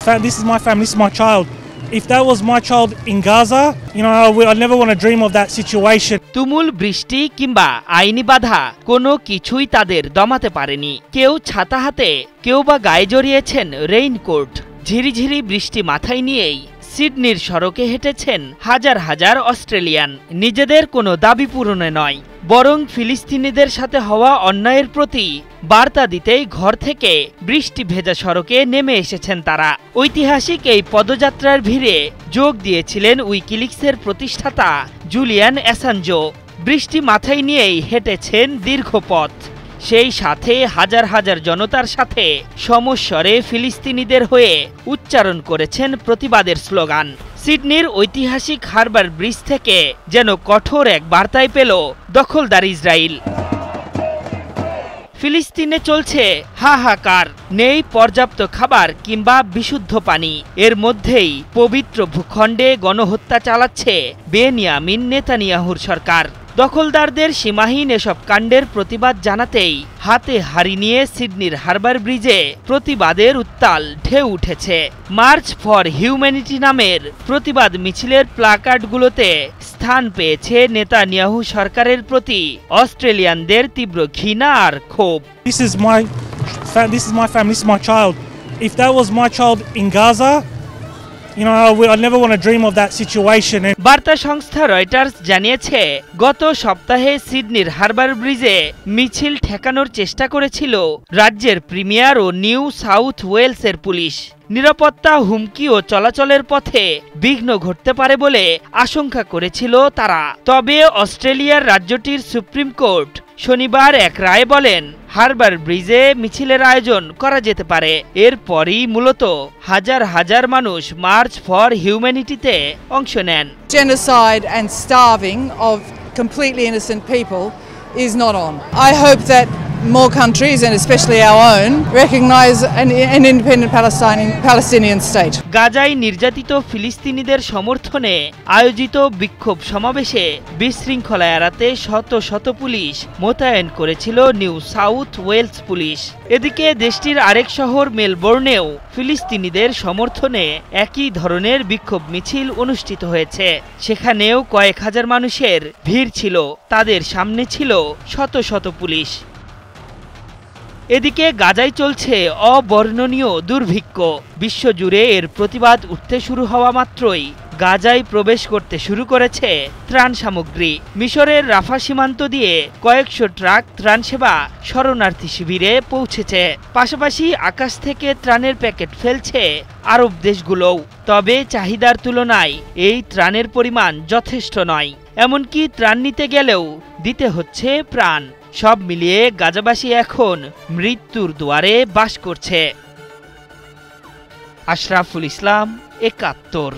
This is my family, this is my child. If that was my child in Gaza, I'd never want to dream of that situation. তুমুল বৃষ্টি কিংবা আইনি বাধা কোনো কিছুই তাদের দমাতে পারেনি। কেউ ছাতা হাতে, কেউ বা গায়ে জড়িয়েছেন রেইনকোট। ঝিরিঝিরি বৃষ্টি মাথায় নিয়েই সিডনির সড়কে হেঁটেছেন হাজার হাজার অস্ট্রেলিয়ান। নিজেদের কোনো দাবি পূরণে নয়, বরং ফিলিস্তিনিদের সাথে হওয়া অন্যায়ের প্রতি বার্তা দিতেই ঘর থেকে বৃষ্টি ভেজা সড়কে নেমে এসেছেন তারা। ঐতিহাসিক এই পদযাত্রার ভিড়ে যোগ দিয়েছিলেন উইকিলিক্সের প্রতিষ্ঠাতা জুলিয়ান অ্যাসাঞ্জো। বৃষ্টি মাথায় নিয়েই হেঁটেছেন দীর্ঘ পথ। সেই সাথে হাজার হাজার জনতার সাথে সমস্বরে ফিলিস্তিনিদের হয়ে উচ্চারণ করেছেন প্রতিবাদের স্লোগান। সিডনির ঐতিহাসিক হারবার ব্রিজ থেকে যেন কঠোর এক বার্তাই পেল দখলদার ইসরায়েল। ফিলিস্তিনে চলছে হাহাকার, নেই পর্যাপ্ত খাবার কিংবা বিশুদ্ধ পানি। এর মধ্যেই পবিত্র ভূখণ্ডে গণহত্যা চালাচ্ছে বেনিয়ামিন নেতানিয়াহুর সরকার। দখলদারদের সীমাহীন এসব কাণ্ডের প্রতিবাদ জানাতেই হাতে হাড়ি নিয়ে সিডনির হারবার ব্রিজে প্রতিবাদের উত্তাল ঢেউ উঠেছে। মার্চ ফর হিউম্যানিটি নামের প্রতিবাদ মিছিলের প্লাকার্ডগুলোতে স্থান পেয়েছে নেতানিয়াহু সরকারের প্রতি অস্ট্রেলিয়ানদের তীব্র ঘৃণা আর ক্ষোভ। This is my family, this is my child. If that was my child in Gaza, I'd never want to dream of that situation. বার্তা সংস্থা রয়টার্স জানিয়েছে, গত সপ্তাহে সিডনির হারবার ব্রিজে মিছিল ঠেকানোর চেষ্টা করেছিল রাজ্যের প্রিমিয়ার ও নিউ সাউথ ওয়েলসের পুলিশ। নিরাপত্তা হুমকি ও চলাচলের পথে বিঘ্ন ঘটতে পারে বলে আশঙ্কা করেছিল তারা। তবে অস্ট্রেলিয়ার রাজ্যটির সুপ্রিম কোর্ট শনিবার এক রায়ে বলেন হারবার ব্রিজে মিছিলের আয়োজন করা যেতে পারে। এরপরই মূলত হাজার হাজার মানুষ মার্চ ফর হিউম্যানিটিতে অংশ নেন। Genocide and starving of completely innocent people is not on. I hope that more countries, and especially our own, recognize an independent Palestinian state. গাজায় নির্যাতিত ফিলিস্তিনিদের সমর্থনে আয়োজিত বিক্ষোভ সমাবেশে বিশৃঙ্খলা এড়াতে শত শত পুলিশ মোতায়েন করেছিল নিউ সাউথ ওয়েলস পুলিশ। এদিকে দেশটির আরেক শহর মেলবোর্নেও ফিলিস্তিনিদের সমর্থনে একই ধরনের বিক্ষোভ মিছিল অনুষ্ঠিত হয়েছে। সেখানেও কয়েক হাজার মানুষের ভিড় ছিল, তাদের সামনে ছিল শত শত পুলিশ। এদিকে গাজায় চলছে অবর্ণনীয় দুর্ভিক্ষ। বিশ্বজুড়ে এর প্রতিবাদ উঠতে শুরু হওয়া মাত্রই গাজায় প্রবেশ করতে শুরু করেছে ত্রাণ সামগ্রী। মিশরের রাফা সীমান্ত দিয়ে কয়েকশো ট্রাক ত্রাণ সেবা শরণার্থী শিবিরে পৌঁছেছে। পাশাপাশি আকাশ থেকে ত্রাণের প্যাকেট ফেলছে আরব দেশগুলোও। তবে চাহিদার তুলনায় এই ত্রাণের পরিমাণ যথেষ্ট নয়। এমনকি ত্রাণ নিতে গেলেও দিতে হচ্ছে প্রাণ। সব মিলিয়ে গাজাবাসী এখন মৃত্যুর দুয়ারে বাস করছে। আশরাফুল ইসলাম, ৭১।